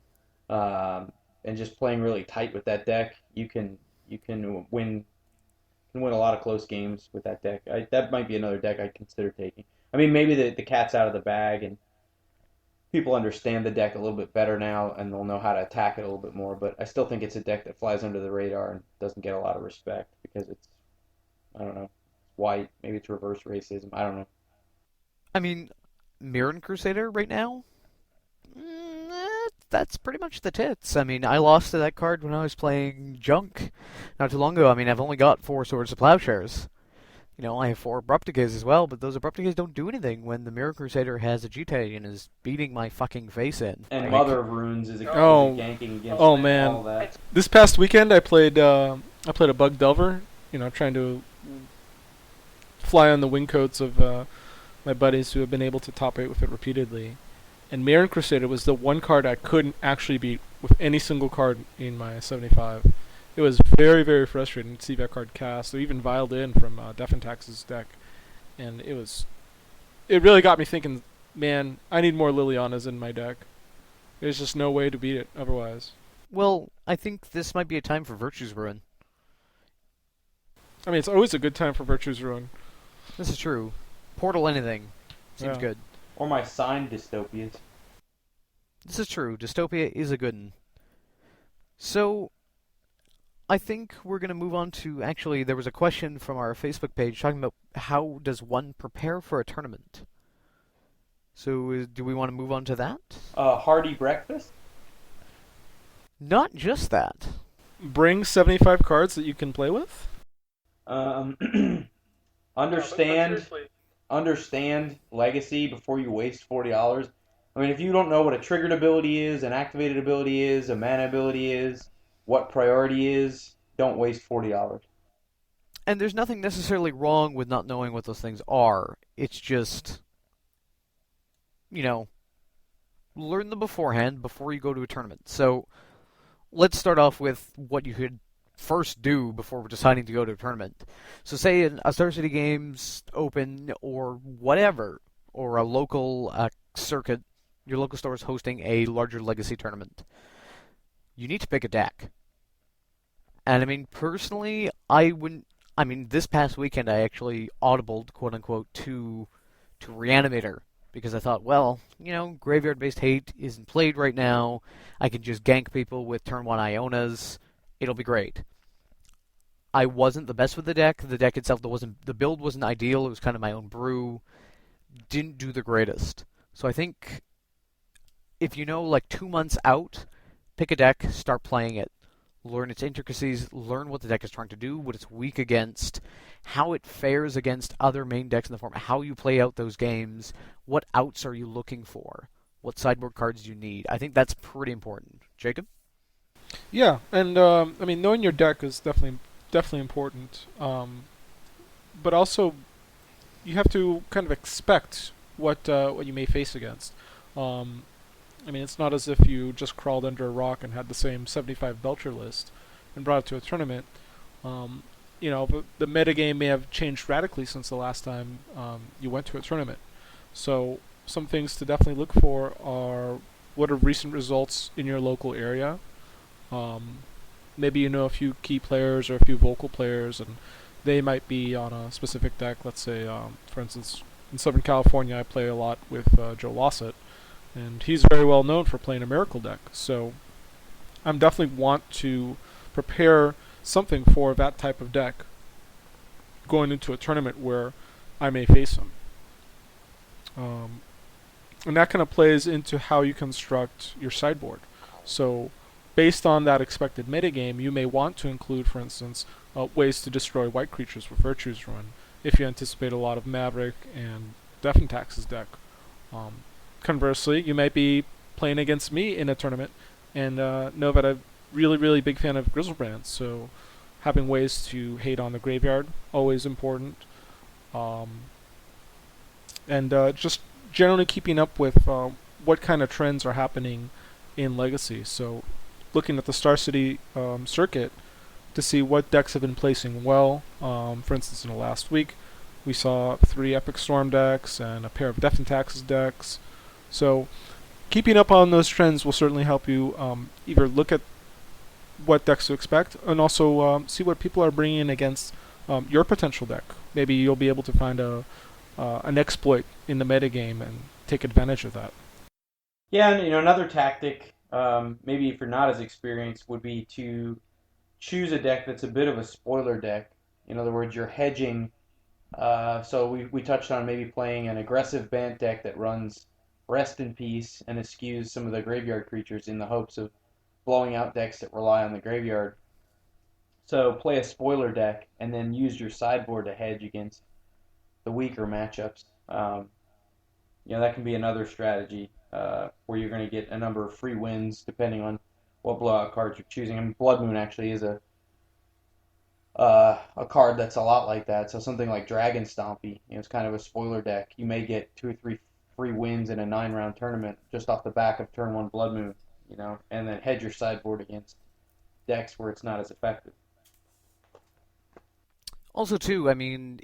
and just playing really tight with that deck, you can win a lot of close games with that deck. That might be another deck I'd consider taking. I mean, maybe the cat's out of the bag and people understand the deck a little bit better now and they'll know how to attack it a little bit more, but I still think it's a deck that flies under the radar and doesn't get a lot of respect because it's, I don't know, white. Maybe it's reverse racism. I don't know. I mean, Mirren Crusader right now? That's pretty much the tits. I mean, I lost to that card when I was playing Junk not too long ago. I mean, I've only got 4 Swords of Plowshares. I have 4 Abrupt Decays as well, but those Abrupt Decays don't do anything when the Mirror Crusader has a GT and is beating my fucking face in. And Mother of Runes is ganking against all that. This past weekend I played a Bug Delver, trying to fly on the wing coats of my buddies who have been able to top 8 with it repeatedly. And Marin Crusader was the one card I couldn't actually beat with any single card in my 75. It was very, very frustrating to see that card cast, or even Viled in from Defintax's deck. And it really got me thinking, man, I need more Lilianas in my deck. There's just no way to beat it otherwise. Well, I think this might be a time for Virtue's Ruin. I mean, it's always a good time for Virtue's Ruin. This is true. Portal anything seems Yeah. good. Or my signed dystopias. This is true. Dystopia is a good one. So, I think we're going to move on to actually, there was a question from our Facebook page talking about how does one prepare for a tournament? So, do we want to move on to that? Hearty breakfast. Not just that. Bring 75 cards that you can play with. Um, But understand seriously, understand legacy before you waste $40. I mean, if you don't know what a triggered ability is, an activated ability is, a mana ability is, what priority is, don't waste $40. And there's nothing necessarily wrong with not knowing what those things are. It's just, you know, learn them beforehand before you go to a tournament. So, let's start off with what you could first do before deciding to go to a tournament. So, say a Star City Games Open or whatever, or a local circuit, your local store is hosting a larger Legacy tournament. You need to pick a deck. And I mean, personally, I wouldn't. I mean, this past weekend I actually audibled, quote unquote, to Reanimator because I thought, well, graveyard-based hate isn't played right now. I can just gank people with turn one Ionas. It'll be great. I wasn't the best with the deck. The deck itself, the build wasn't ideal. It was kind of my own brew. Didn't do the greatest. So I think if you know, like 2 months out, pick a deck, start playing it. Learn its intricacies, learn what the deck is trying to do, what it's weak against, how it fares against other main decks in the format, how you play out those games, what outs are you looking for, what sideboard cards do you need. I think that's pretty important. Jacob? yeah, and I mean, knowing your deck is definitely important. But also, you have to kind of expect what you may face against. Um, I mean, it's not as if you just crawled under a rock and had the same 75 Belcher list and brought it to a tournament. Um, the metagame may have changed radically since the last time you went to a tournament. So some things to definitely look for are what are recent results in your local area. Um, Maybe you know a few key players or a few vocal players, and they might be on a specific deck. Let's say, for instance, in Southern California, I play a lot with Joe Lossett, and he's very well known for playing a Miracle deck. So I'm definitely want to prepare something for that type of deck going into a tournament where I may face him. Um, and that kind of plays into how you construct your sideboard. So based on that expected metagame, you may want to include, for instance, ways to destroy white creatures with Virtue's Run if you anticipate a lot of Maverick and Defintax's deck. Um, Conversely, you might be playing against me in a tournament and know that I'm really, really big fan of Grizzlebrand, so having ways to hate on the graveyard, always important. Um, and just generally keeping up with what kind of trends are happening in Legacy. So looking at the Star City circuit to see what decks have been placing well. For instance, in the last week, we saw 3 Epic Storm decks and a pair of Defintax's decks. So keeping up on those trends will certainly help you either look at what decks to expect and also see what people are bringing in against your potential deck. Maybe you'll be able to find an exploit in the metagame and take advantage of that. Yeah, and another tactic, maybe if you're not as experienced, would be to choose a deck that's a bit of a spoiler deck. In other words, you're hedging. So we touched on maybe playing an aggressive Bant deck that runs Rest in Peace and eschews some of the graveyard creatures in the hopes of blowing out decks that rely on the graveyard. So play a spoiler deck and then use your sideboard to hedge against the weaker matchups. That can be another strategy where you're going to get a number of free wins depending on what blowout cards you're choosing. I mean, Blood Moon actually is a card that's a lot like that. So something like Dragon Stompy, it's kind of a spoiler deck. You may get 2 or 3 3 wins in a 9-round tournament just off the back of turn 1 Blood Moon, and then hedge your sideboard against decks where it's not as effective. Also, too, I mean,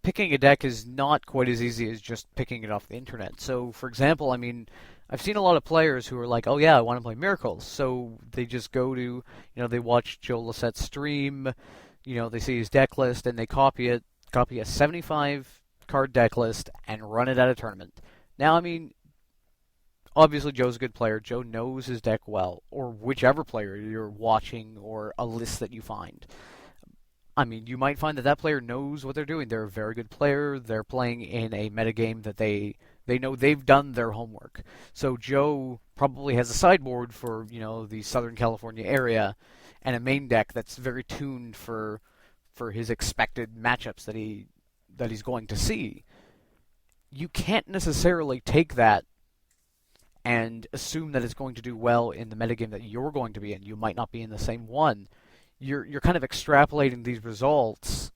picking a deck is not quite as easy as just picking it off the internet. So, for example, I mean, I've seen a lot of players who are like, "Oh yeah, I want to play Miracles," so they just go to, they watch Joe Lissette's stream, they see his deck list, and they copy a 75 card deck list, and run it at a tournament. Now, I mean, obviously Joe's a good player. Joe knows his deck well, or whichever player you're watching, or a list that you find. I mean, you might find that that player knows what they're doing. They're a very good player. They're playing in a metagame that they know they've done their homework. So Joe probably has a sideboard for, the Southern California area and a main deck that's very tuned for his expected matchups that he's going to see. You can't necessarily take that and assume that it's going to do well in the metagame that you're going to be in. You might not be in the same one. You're kind of extrapolating these results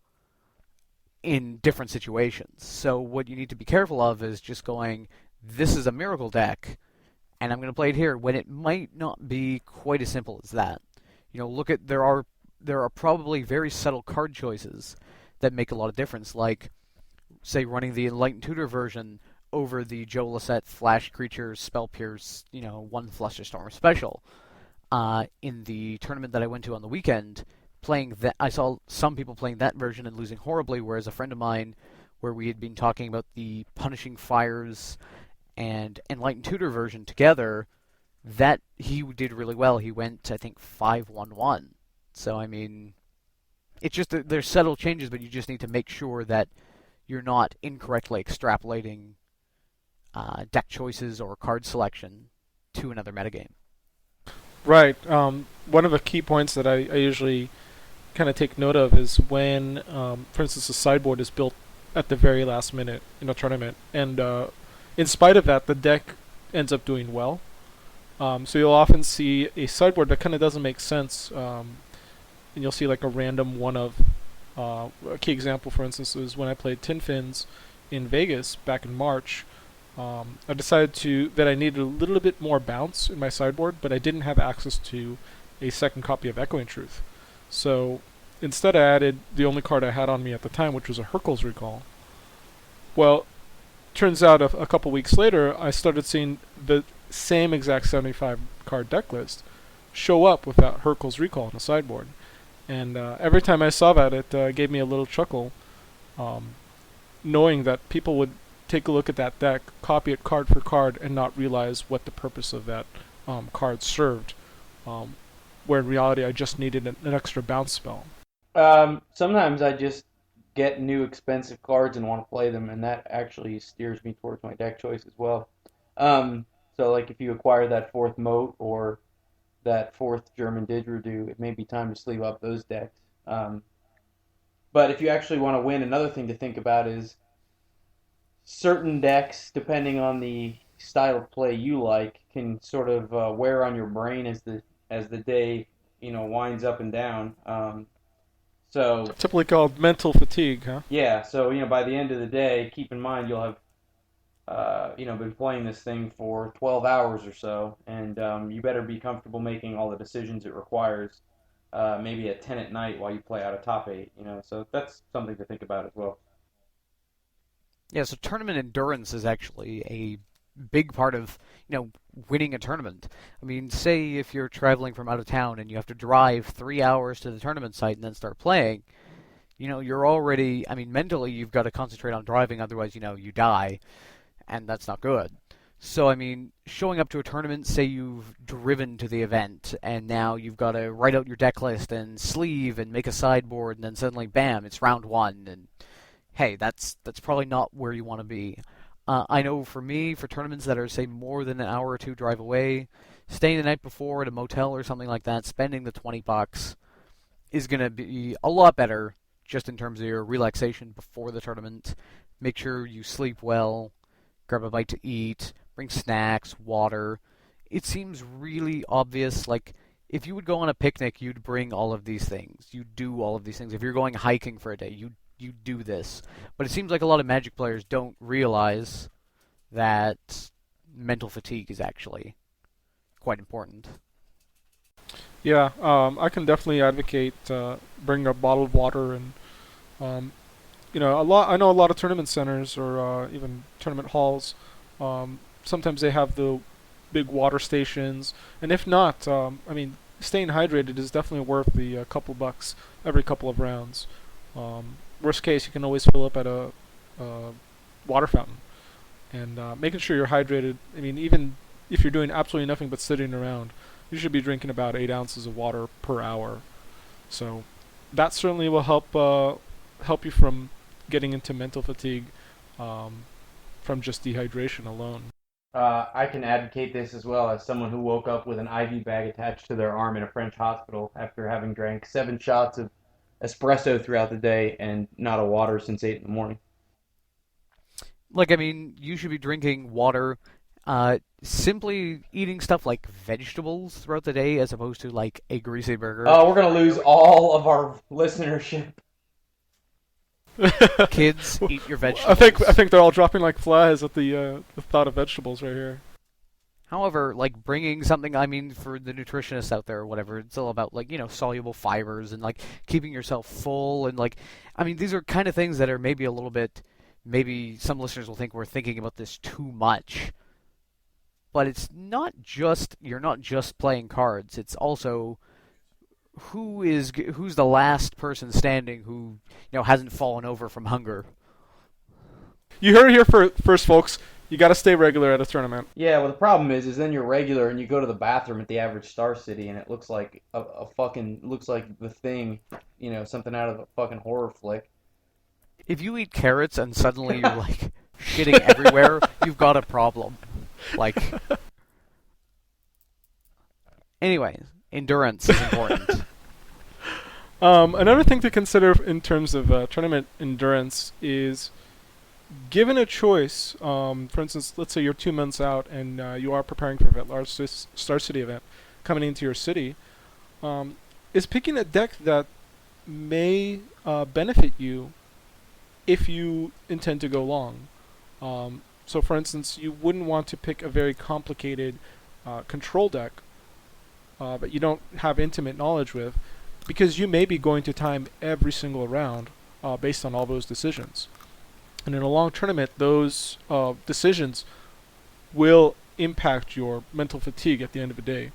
in different situations. So what you need to be careful of is just going, this is a miracle deck, and I'm going to play it here, when it might not be quite as simple as that. Look at there are probably very subtle card choices that make a lot of difference, like, say, running the Enlightened Tutor version over the Joe Lissette Flash Creatures Spell Pierce, one Flusterstorm special. In the tournament that I went to on the weekend, playing that, I saw some people playing that version and losing horribly, whereas a friend of mine, where we had been talking about the Punishing Fires and Enlightened Tutor version together, that he did really well. He went, I think, 5-1-1. So, I mean, it's just that there's subtle changes, but you just need to make sure that you're not incorrectly extrapolating deck choices or card selection to another metagame. Right. One of the key points that I usually kind of take note of is when, for instance, a sideboard is built at the very last minute in a tournament, and in spite of that, the deck ends up doing well. So you'll often see a sideboard that kind of doesn't make sense, and you'll see like a random one of. A key example, for instance, is when I played Tin Fins in Vegas back in March. I decided that I needed a little bit more bounce in my sideboard, but I didn't have access to a second copy of Echoing Truth. So instead I added the only card I had on me at the time, which was a Hercules Recall. Well, turns out a couple weeks later, I started seeing the same exact 75 card deck list show up without Hercules Recall on the sideboard. And every time I saw that, it gave me a little chuckle, knowing that people would take a look at that deck, copy it card for card, and not realize what the purpose of that card served, where in reality I just needed an extra bounce spell. Sometimes I just get new expensive cards and want to play them, and that actually steers me towards my deck choice as well. So, like, if you acquire that 4th Moat or that 4th German Didgeridoo, it may be time to sleeve up those decks. But if you actually want to win, another thing to think about is certain decks, depending on the style of play you like, can sort of wear on your brain as the day winds up and down. So typically called mental fatigue, huh? Yeah. So by the end of the day, keep in mind you'll have been playing this thing for 12 hours or so, and you better be comfortable making all the decisions it requires. Maybe at 10 at night while you play out a top 8. So that's something to think about as well. Yeah, so tournament endurance is actually a big part of, winning a tournament. I mean, say if you're traveling from out of town and you have to drive 3 hours to the tournament site and then start playing, you're already, I mean, mentally you've got to concentrate on driving, otherwise, you die, and that's not good. So, I mean, showing up to a tournament, say you've driven to the event, and now you've got to write out your deck list and sleeve and make a sideboard, and then suddenly, bam, it's round 1, and hey, that's probably not where you want to be. I know for me, for tournaments that are, say, more than an hour or two drive away, staying the night before at a motel or something like that, spending the $20 is going to be a lot better just in terms of your relaxation before the tournament. Make sure you sleep well, grab a bite to eat, bring snacks, water. It seems really obvious, like, if you would go on a picnic, you'd bring all of these things. You'd do all of these things. If you're going hiking for a day, you do this. But it seems like a lot of Magic players don't realize that mental fatigue is actually quite important. Yeah, I can definitely advocate bringing a bottle of water and um, a lot. I know a lot of tournament centers or even tournament halls. Sometimes they have the big water stations, and if not, I mean, staying hydrated is definitely worth the couple bucks every couple of rounds. Worst case, you can always fill up at a water fountain, and making sure you're hydrated. I mean, even if you're doing absolutely nothing but sitting around, you should be drinking about 8 ounces of water per hour. So that certainly will help you from getting into mental fatigue from just dehydration alone. I can advocate this as well as someone who woke up with an IV bag attached to their arm in a French hospital after having drank 7 shots of espresso throughout the day and not a water since 8 in the morning. Like, I mean, you should be drinking water, simply eating stuff like vegetables throughout the day as opposed to like a greasy burger. Oh, we're gonna lose all of our listenership. Kids, eat your I think they're all dropping like flies at the thought of vegetables right here. However, like bringing something, I mean, for the nutritionists out there or whatever, it's all about like, soluble fibers and like keeping yourself full and like, I mean, these are kind of things that are maybe a little bit, maybe some listeners will think we're thinking about this too much. But it's not just, you're not just playing cards, it's also who's the last person standing who, hasn't fallen over from hunger. You heard it here first, folks. You got to stay regular at a tournament. Yeah, well, the problem is then you're regular and you go to the bathroom at the average Star City and it looks like a fucking looks like The Thing, something out of a fucking horror flick. If you eat carrots and suddenly you're like shitting everywhere, you've got a problem. Like, anyways, endurance is important. Another thing to consider in terms of tournament endurance is, given a choice, for instance, let's say you're 2 months out and you are preparing for that large Star City event coming into your city, is picking a deck that may benefit you if you intend to go long. So, for instance, you wouldn't want to pick a very complicated control deck that you don't have intimate knowledge with, because you may be going to time every single round based on all those decisions. And in a long tournament, those decisions will impact your mental fatigue at the end of the day.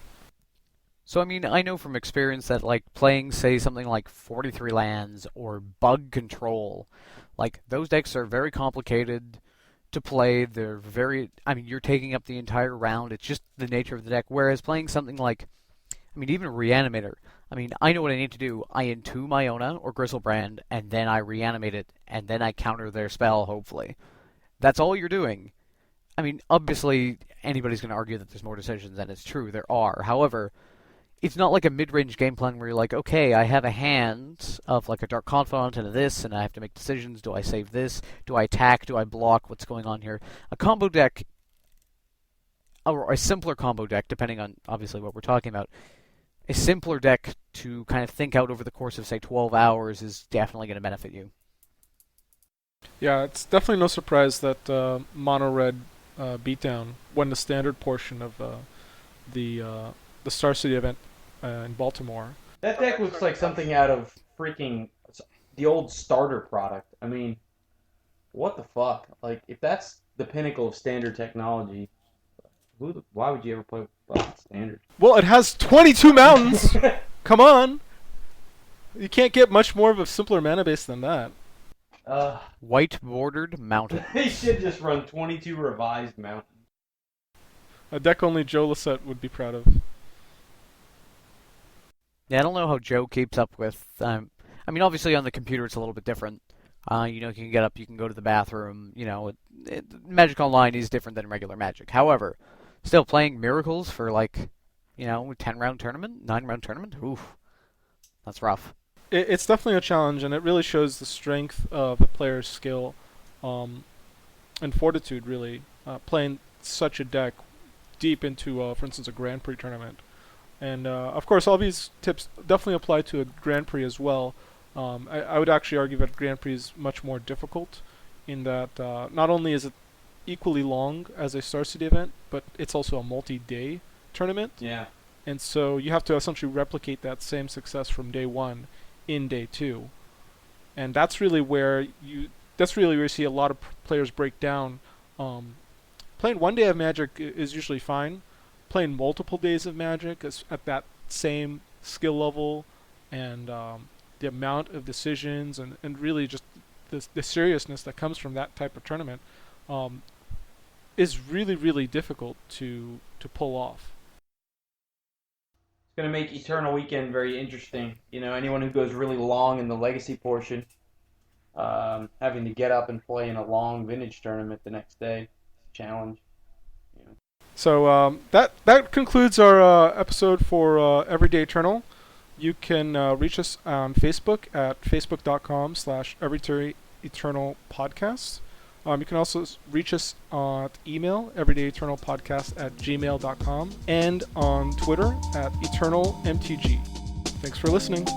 So, I mean, I know from experience that, like, playing, say, something like 43 lands or bug control, like, those decks are very complicated to play. They're very, I mean, you're taking up the entire round. It's just the nature of the deck. Whereas playing something like, I mean, even Reanimator, I mean, I know what I need to do. I entomb Iona or Griselbrand, and then I reanimate it, and then I counter their spell, hopefully. That's all you're doing. I mean, obviously, anybody's going to argue that there's more decisions, and it's true, there are. However, it's not like a mid-range game plan where you're like, okay, I have a hand of like a Dark Confidant and a this, and I have to make decisions. Do I save this? Do I attack? Do I block? What's going on here? A combo deck, or a simpler combo deck, depending on obviously what we're talking about, a simpler deck to kind of think out over the course of, say, 12 hours is definitely going to benefit you. Yeah, it's definitely no surprise that Mono Red Beatdown won the standard portion of the Star City event in Baltimore. That deck looks like something out of freaking the old starter product. I mean, what the fuck? Like, if that's the pinnacle of standard technology, why would you ever play standard? Well, it has 22 mountains! Come on! You can't get much more of a simpler mana base than that. White bordered mountain. They should just run 22 revised mountains. A deck only Joe Lissette would be proud of. Yeah, I don't know how Joe keeps up with. I mean, obviously on the computer it's a little bit different. You can get up, you can go to the bathroom. Magic Online is different than regular Magic. However, still playing Miracles for like, 10-round tournament, 9-round tournament. Oof, that's rough. It's definitely a challenge, and it really shows the strength of the player's skill and fortitude, really, playing such a deck deep into, for instance, a Grand Prix tournament. And, of course, all these tips definitely apply to a Grand Prix as well. I would actually argue that Grand Prix is much more difficult in that not only is it equally long as a Star City event, but it's also a multi-day tournament. Yeah. And so you have to essentially replicate that same success from day one in day two. And that's really where you see a lot of players break down. Playing one day of Magic is usually fine. Playing multiple days of Magic is at that same skill level and the amount of decisions and really just the seriousness that comes from that type of tournament is really, really difficult to pull off. It's going to make Eternal Weekend very interesting. You know, anyone who goes really long in the Legacy portion, having to get up and play in a long Vintage tournament the next day, challenge. You know. So that concludes our episode for Everyday Eternal. You can reach us on Facebook at facebook.com/everydayeternalpodcast. You can also reach us at email, everydayeternalpodcast@gmail.com, and on Twitter at eternalmtg. Thanks for listening.